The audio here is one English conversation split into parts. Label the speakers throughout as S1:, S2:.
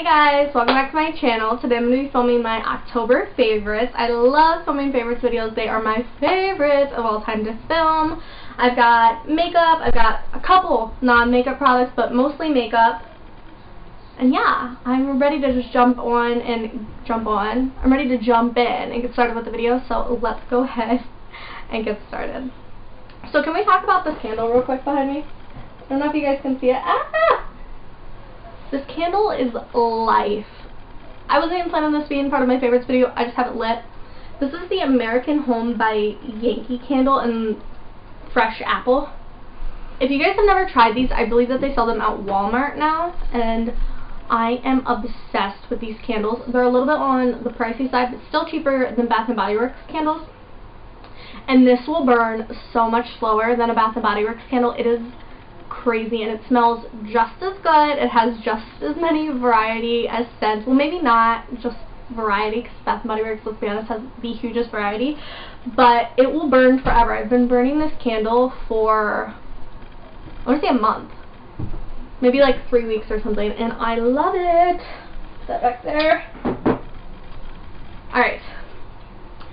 S1: guys, welcome back to my channel. Today I'm going to be filming my October favorites. I love filming favorites videos. They are my favorites of all time to film. I've got makeup, I've got a couple non-makeup products, but mostly makeup. And yeah, I'm ready to just I'm ready to jump in and get started with the video, so let's go ahead and get started. So can we talk about this candle real quick behind me? I don't know if you guys can see it. Ah! This candle is life. I wasn't even planning on this being part of my favorites video. I just have it lit. This is the American Home by Yankee candle in fresh apple. If you guys have never tried these, I believe that they sell them at Walmart now, and I am obsessed with these candles. They're a little bit on the pricey side, but still cheaper than Bath & Body Works candles. And this will burn so much slower than a Bath & Body Works candle. It is crazy, and it smells just as good. It has just as many variety as scents. Well, maybe not just variety, because Bath & Body Works, let's be honest, has the hugest variety, but it will burn forever. I've been burning this candle for, I want to say a month, maybe like 3 weeks or something, and I love it. Put that back there. Alright,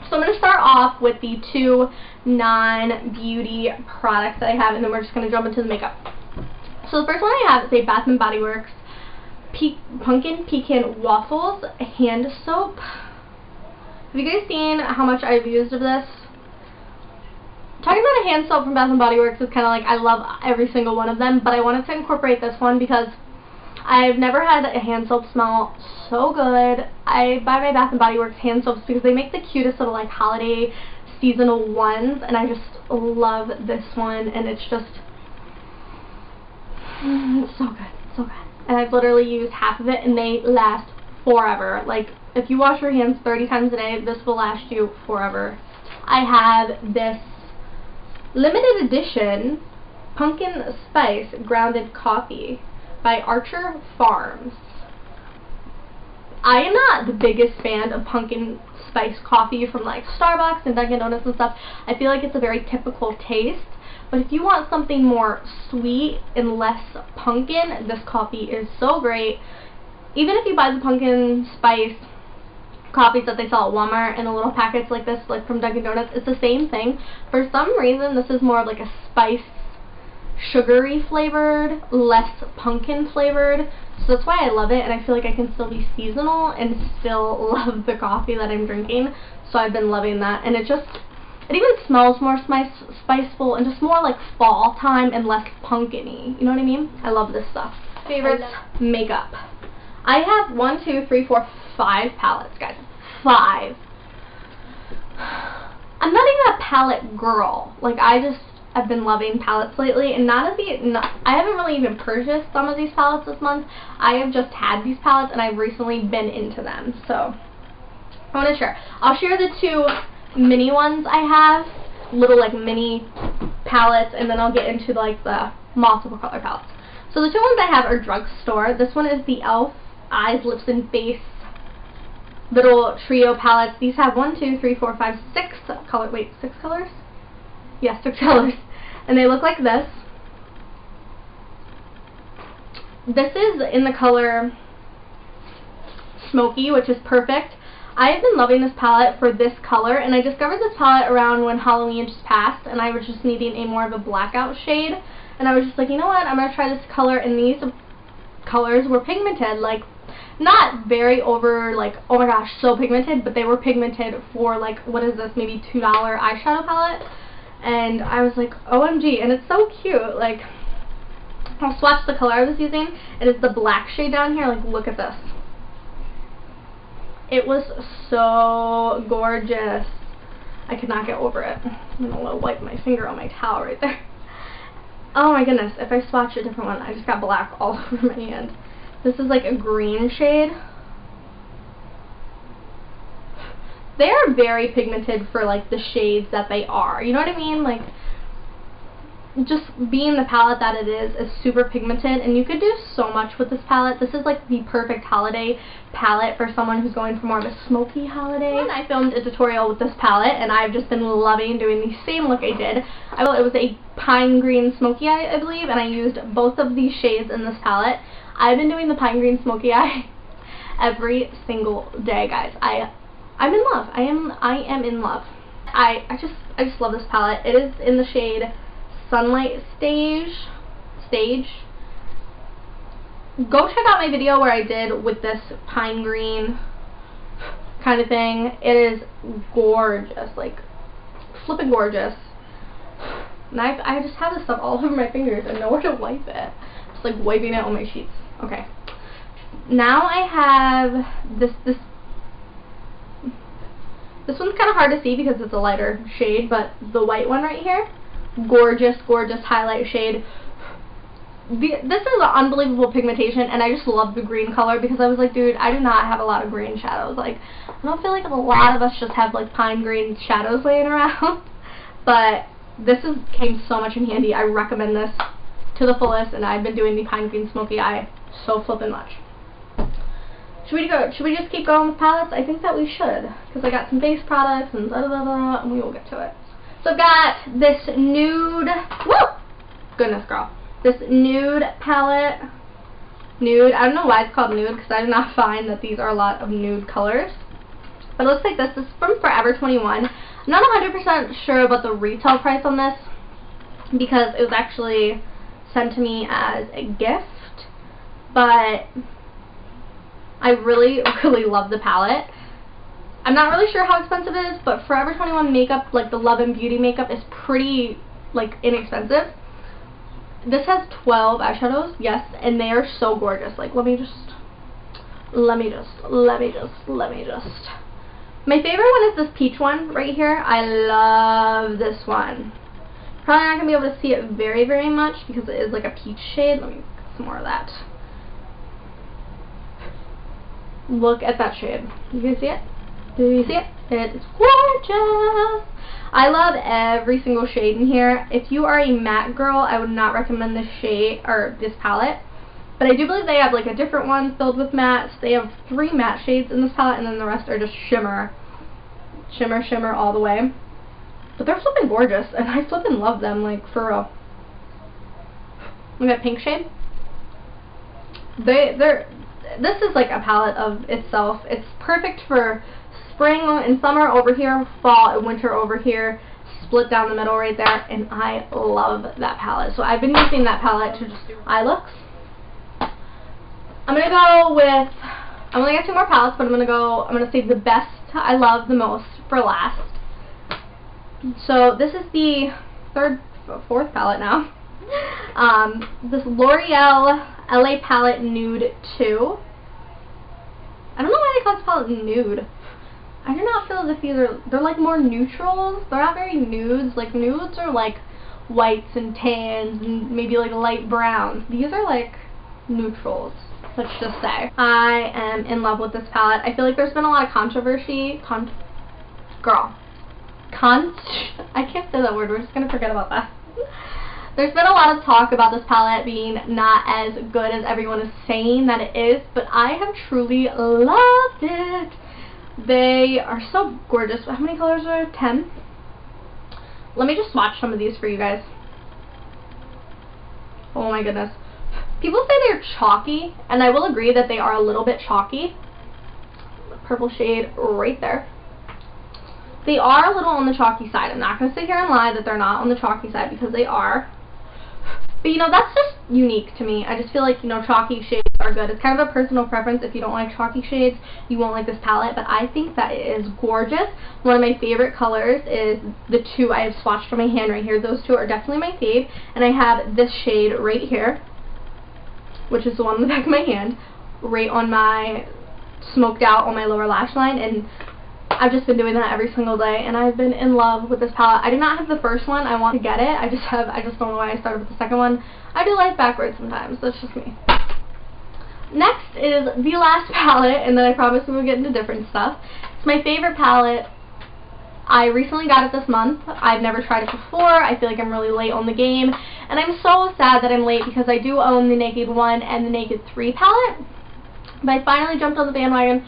S1: so I'm going to start off with the two non-beauty products that I have, and then we're just going to jump into the makeup. So the first one I have is a Bath & Body Works Pumpkin Pecan Waffles hand soap. Have you guys seen how much I've used of this? Talking about a hand soap from Bath & Body Works is kind of like, I love every single one of them, but I wanted to incorporate this one because I've never had a hand soap smell so good. I buy my Bath & Body Works hand soaps because they make the cutest little like holiday seasonal ones, and I just love this one, and it's just it's so good, so good. And I've literally used half of it, and they last forever. Like, if you wash your hands 30 times a day, this will last you forever. I have this limited edition pumpkin spice grounded coffee by Archer Farms. I am not the biggest fan of pumpkin spice coffee from like Starbucks and Dunkin' Donuts and stuff. I feel like it's a very typical taste. But if you want something more sweet and less pumpkin, this coffee is so great. Even if you buy the pumpkin spice coffees that they sell at Walmart in the little packets like this, like from Dunkin' Donuts, it's the same thing. For some reason, this is more of like a spice, sugary flavored, less pumpkin flavored. So that's why I love it, and I feel like I can still be seasonal and still love the coffee that I'm drinking. So I've been loving that, and it even smells more spiceful and just more like fall time and less pumpkin-y. You know what I mean? I love this stuff. Favorites, makeup. I have 1, 2, 3, 4, 5 palettes, guys. 5. I'm not even a palette girl. Like, I've been loving palettes lately, and I haven't really even purchased some of these palettes this month. I have just had these palettes, and I've recently been into them. So, I want to share. I'll share the two mini ones I have, little like mini palettes, and then I'll get into like the multiple color palettes. So the two ones I have are drugstore. This one is the e.l.f. Eyes, Lips, and Face little trio palettes. These have 1, 2, 3, 4, 5, 6 color. Wait, 6 colors? Yes, 6 colors. And they look like this. This is in the color Smoky, which is perfect. I have been loving this palette for this color, and I discovered this palette around when Halloween just passed, and I was just needing a more of a blackout shade, and I was just like, you know what, I'm going to try this color, and these colors were pigmented, like, not very over, like, oh my gosh, so pigmented, but they were pigmented for, like, what is this, maybe $2 eyeshadow palette, and I was like, OMG, and it's so cute. Like, I'll swatch the color I was using, and it's the black shade down here. Like, look at this. It was so gorgeous. I could not get over it. I'm going to wipe my finger on my towel right there. Oh my goodness, if I swatch a different one, I just got black all over my hand. This is like a green shade. They are very pigmented for like the shades that they are. You know what I mean? Like, just being the palette that it is super pigmented, and you could do so much with this palette. This is like the perfect holiday palette for someone who's going for more of a smoky holiday. And I filmed a tutorial with this palette, and I've just been loving doing the same look I did. It was a pine green smoky eye, I believe, and I used both of these shades in this palette. I've been doing the pine green smoky eye every single day, guys. I'm in love. I am in love. I just love this palette. It is in the shade Sunlight Stage. Go check out my video where I did with this pine green kind of thing. It is gorgeous, like flipping gorgeous. And I just have this stuff all over my fingers and nowhere to wipe it. Just like wiping it on my sheets. Okay. Now I have this one's kind of hard to see because it's a lighter shade, but the white one right here, gorgeous, gorgeous highlight shade. This is an unbelievable pigmentation, and I just love the green color because I was like, dude, I do not have a lot of green shadows. Like, I don't feel like a lot of us just have like pine green shadows laying around, but this came so much in handy. I recommend this to the fullest, and I've been doing the pine green smoky eye so flippin' much. Should we just keep going with palettes? I think that we should, because I got some base products and blah, blah, blah, and we will get to it. So I've got this nude, woo! Goodness, girl. This nude palette. Nude, I don't know why it's called nude, because I did not find that these are a lot of nude colors. But it looks like this is from Forever 21. I'm not 100% sure about the retail price on this, because it was actually sent to me as a gift. But I really, really love the palette. I'm not really sure how expensive it is, but Forever 21 makeup, like the Love and Beauty makeup, is pretty, like, inexpensive. This has 12 eyeshadows, yes, and they are so gorgeous. Like, let me just. My favorite one is this peach one right here. I love this one. Probably not going to be able to see it very, very much because it is like a peach shade. Let me get some more of that. Look at that shade. You can see it? Do you see it? It is gorgeous. I love every single shade in here. If you are a matte girl, I would not recommend this shade or this palette. But I do believe they have like a different one filled with mattes. They have 3 matte shades in this palette, and then the rest are just shimmer. Shimmer, shimmer all the way. But they're flipping gorgeous, and I flipping love them, like, for real. Look at that pink shade. This is like a palette of itself. It's perfect for spring and summer over here, fall and winter over here, split down the middle right there, and I love that palette. So I've been using that palette to just do eye looks. I'm gonna go with, I only got 2 more palettes, but I'm gonna save the best I love the most for last. So this is the 4th palette now. This L'Oreal LA Palette Nude 2. I don't know why they call this palette nude. I do not feel as if they're like more neutrals. They're not very nudes. Like nudes are like whites and tans and maybe like light browns. These are like neutrals, let's just say. I am in love with this palette. I feel like there's been a lot of controversy. I can't say that word. We're just gonna forget about that. There's been a lot of talk about this palette being not as good as everyone is saying that it is, but I have truly loved it. They are so gorgeous. How many colors are there? 10? Let me just swatch some of these for you guys. Oh my goodness. People say they're chalky, and I will agree that they are a little bit chalky. The purple shade right there. They are a little on the chalky side. I'm not going to sit here and lie that they're not on the chalky side, because they are. But, you know, that's just unique to me. I just feel like, you know, chalky shades are good. It's kind of a personal preference. If you don't like chalky shades, you won't like this palette. But I think that it is gorgeous. One of my favorite colors is the 2 I have swatched on my hand right here. Those 2 are definitely my fave. And I have this shade right here, which is the one on the back of my hand, right on my, smoked out on my lower lash line. And I've just been doing that every single day, and I've been in love with this palette. I do not have the first one. I want to get it. I just don't know why I started with the second one. I do life backwards sometimes. That's just me. Next is the last palette, and then I promise we will get into different stuff. It's my favorite palette. I recently got it this month. I've never tried it before. I feel like I'm really late on the game, and I'm so sad that I'm late because I do own the Naked 1 and the Naked 3 palette, but I finally jumped on the bandwagon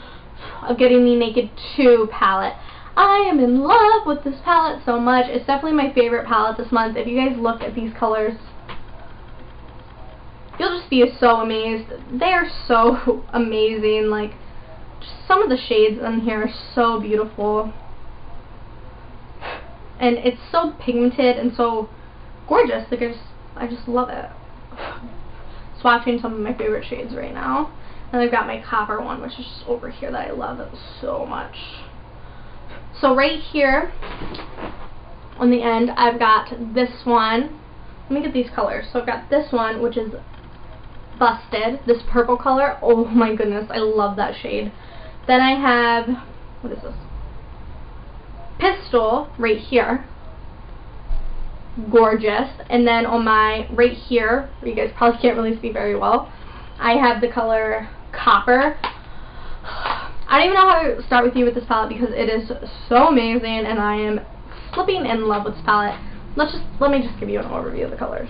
S1: of getting the Naked 2 palette. I am in love with this palette so much. It's definitely my favorite palette this month. If you guys look at these colors, you'll just be so amazed. They are so amazing. Like, some of the shades in here are so beautiful. And it's so pigmented and so gorgeous. Like, I just love it. Swatching some of my favorite shades right now. And I've got my copper one, which is just over here, that I love so much. So right here on the end, I've got this one. Let me get these colors. So I've got this one, which is Busted, this purple color. Oh my goodness, I love that shade. Then I have, what is this? Pistol right here. Gorgeous. And then on my right here, you guys probably can't really see very well, I have the color Copper. I don't even know how to start with you with this palette because it is so amazing and I am flipping in love with this palette. Let me just give you an overview of the colors.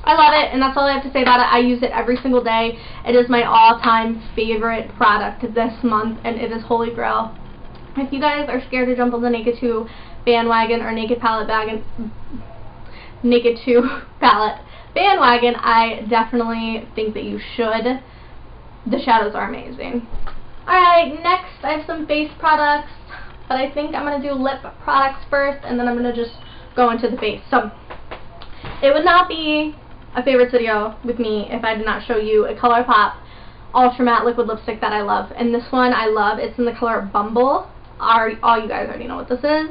S1: I love it, and that's all I have to say about it. I use it every single day. It is my all-time favorite product this month, and it is holy grail. If you guys are scared to jump on the Naked 2 bandwagon or Naked 2 palette bandwagon, I definitely think that you should. The shadows are amazing. Alright, next I have some face products, but I think I'm going to do lip products first, and then I'm going to just go into the face. So, it would not be a favorites video with me if I did not show you a ColourPop Ultra Matte Liquid Lipstick that I love. And this one I love. It's in the color Bumble. All you guys already know what this is.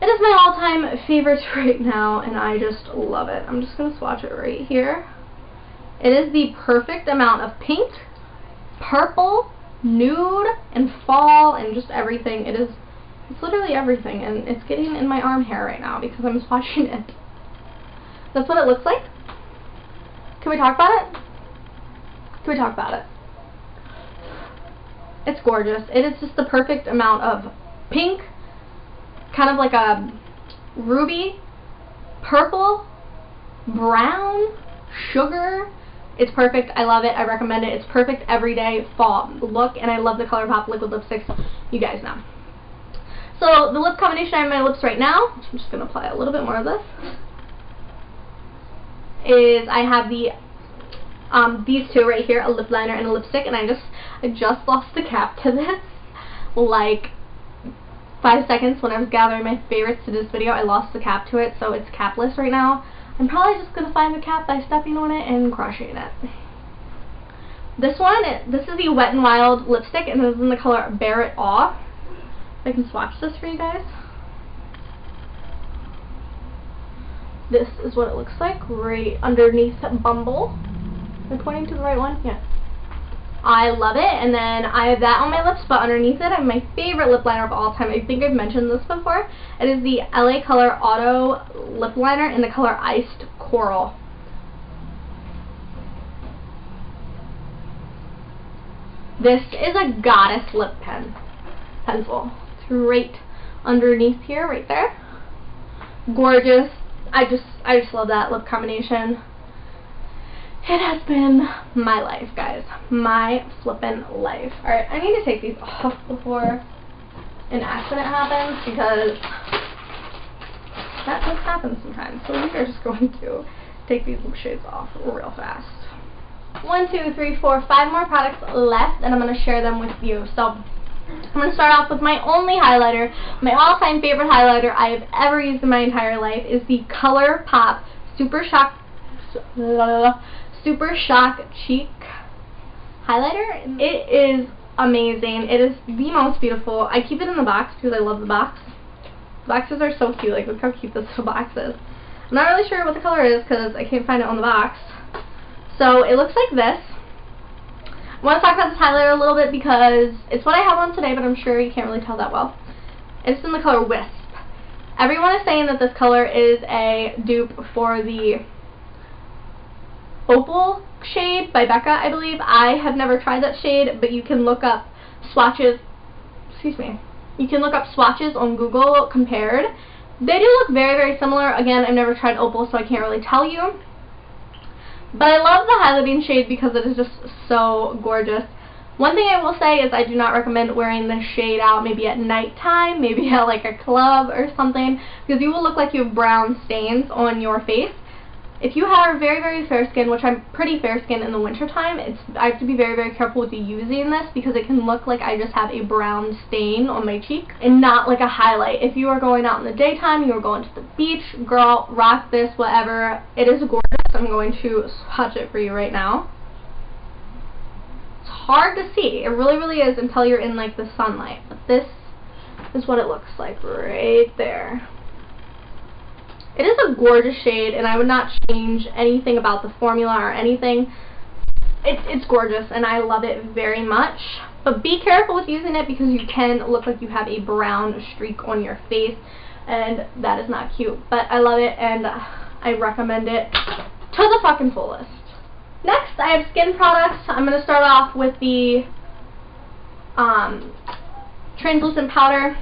S1: It is my all-time favorite right now, and I just love it. I'm just going to swatch it right here. It is the perfect amount of pink, purple, nude, and fall, and just everything. It's literally everything, and it's getting in my arm hair right now because I'm swatching it. That's what it looks like. Can we talk about it? Can we talk about it? It's gorgeous. It is just the perfect amount of pink, kind of like a ruby, purple, brown, sugar. It's perfect. I love it. I recommend it. It's perfect everyday fall look, and I love the ColourPop liquid lipsticks. You guys know. So the lip combination I have on my lips right now, I'm just going to apply a little bit more of this, is I have these two right here, a lip liner and a lipstick, and I just lost the cap to this like 5 seconds when I was gathering my favorites to this video. I lost the cap to it, so it's capless right now. I'm probably just going to find the cap by stepping on it and crushing it. This is the Wet n Wild lipstick, and this is in the color Bear It Off. If I can swatch this for you guys. This is what it looks like right underneath Bumble. Am I pointing to the right one? Yeah. I love it, and then I have that on my lips, but underneath it I have my favorite lip liner of all time. I think I've mentioned this before. It is the LA Color Auto Lip Liner in the color Iced Coral. This is a goddess lip pencil. It's right underneath here, right there. Gorgeous. I just love that lip combination. It has been my life, guys. My flippin' life. Alright, I need to take these off before an accident happens, because that does happen sometimes. So we are just going to take these lip shades off real fast. 1, 2, 3, 4, 5 more products left, and I'm going to share them with you. So I'm going to start off with my only highlighter. My all-time favorite highlighter I have ever used in my entire life is the ColourPop Super Shock Cheek highlighter. It is amazing. It is the most beautiful. I keep it in the box because I love the box. Boxes are so cute. Like, look how cute this little box is. I'm not really sure what the color is because I can't find it on the box. So it looks like this. I want to talk about this highlighter a little bit because it's what I have on today, but I'm sure you can't really tell that well. It's in the color Wisp. Everyone is saying that this color is a dupe for the Opal shade by Becca, I believe. I have never tried that shade, but you can look up swatches. Excuse me. You can look up swatches on Google compared. They do look very, very similar. Again, I've never tried Opal, so I can't really tell you. But I love the highlighting shade because it is just so gorgeous. One thing I will say is I do not recommend wearing this shade out maybe at nighttime, maybe at like a club or something, because you will look like you have brown stains on your face. If you have very, very fair skin, which I'm pretty fair skin in the wintertime, I have to be very, very careful with using this because it can look like I just have a brown stain on my cheek and not like a highlight. If you are going out in the daytime, you are going to the beach, girl, rock this, whatever. It is gorgeous. I'm going to swatch it for you right now. It's hard to see. It really, really is until you're in like the sunlight. But this is what it looks like right there. It is a gorgeous shade, and I would not change anything about the formula or anything. It's gorgeous, and I love it very much. But be careful with using it because you can look like you have a brown streak on your face, and that is not cute. But I love it, and I recommend it to the fucking fullest. Next, I have skin products. I'm going to start off with the translucent powder.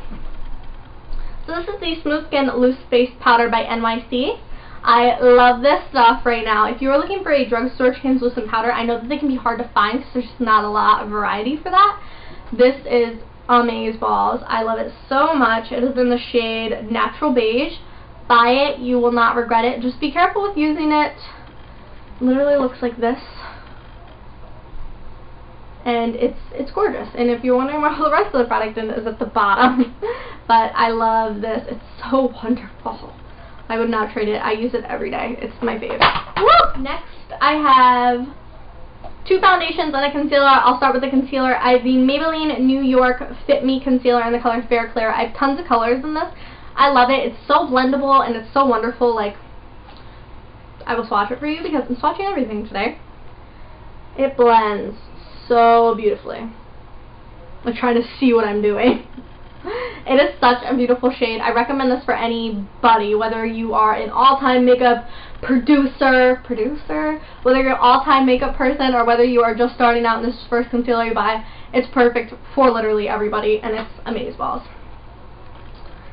S1: So this is the Smooth Skin Loose Face Powder by NYC. I love this stuff right now. If you are looking for a drugstore translucent powder, I know that they can be hard to find because there's just not a lot of variety for that. This is amazeballs. I love it so much. It is in the shade Natural Beige. Buy it. You will not regret it. Just be careful with using it. Literally looks like this. And it's gorgeous. And if you're wondering where all the rest of the product is at the bottom. But I love this. It's so wonderful. I would not trade it. I use it every day. It's my favorite. Woo! Next, I have two foundations and a concealer. I'll start with the concealer. I have the Maybelline New York Fit Me Concealer in the color Fair Clear. I have tons of colors in this. I love it. It's so blendable and it's so wonderful. Like, I will swatch it for you because I'm swatching everything today. It blends so beautifully. I'm trying to see what I'm doing. It is such a beautiful shade. I recommend this for anybody, whether you are an all-time makeup producer, whether you're an all-time makeup person, or whether you are just starting out and this is the first concealer you buy. It's perfect for literally everybody, and it's amazeballs.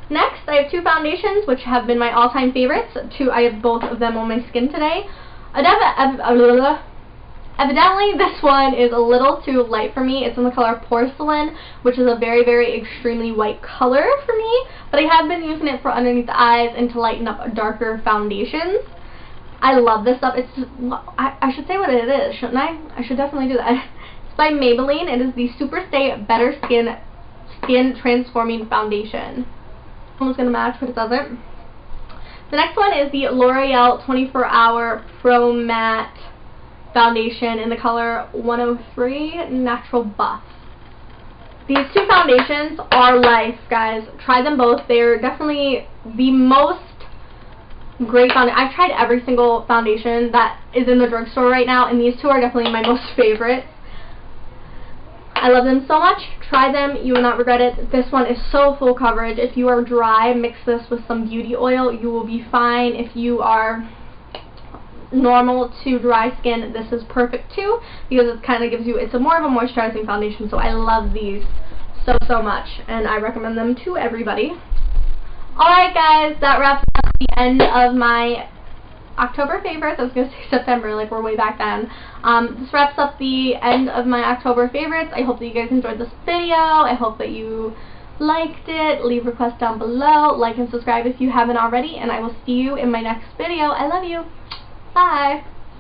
S1: Next, I have two foundations, which have been my all-time favorites. I have both of them on my skin today. Evidently, this one is a little too light for me. It's in the color Porcelain, which is a very, very extremely white color for me. But I have been using it for underneath the eyes and to lighten up darker foundations. I love this stuff. I should say what it is, shouldn't I? I should definitely do that. It's by Maybelline. It is the Super Stay Better Skin Transforming Foundation. Almost going to match, but it doesn't. The next one is the L'Oreal 24 Hour Pro Matte Foundation in the color 103 Natural Buff. These two foundations are life, guys. Try them both. They're definitely the most great foundation. I've tried every single foundation that is in the drugstore right now, and these two are definitely my most favorite. I love them so much. Try them. You will not regret it. This one is so full coverage. If you are dry, mix this with some beauty oil. You will be fine. If you are normal to dry skin, this is perfect too, because it kind of gives you, it's a more of a moisturizing foundation. So I love these so much, and I recommend them to everybody. Alright guys, that wraps up the end of my October favorites. I was going to say September, like we're way back then. This wraps up the end of my October favorites. I hope that you guys enjoyed this video. I hope that you liked it. Leave requests down below. Like and subscribe if you haven't already, and I will see you in my next video. I love you. Bye.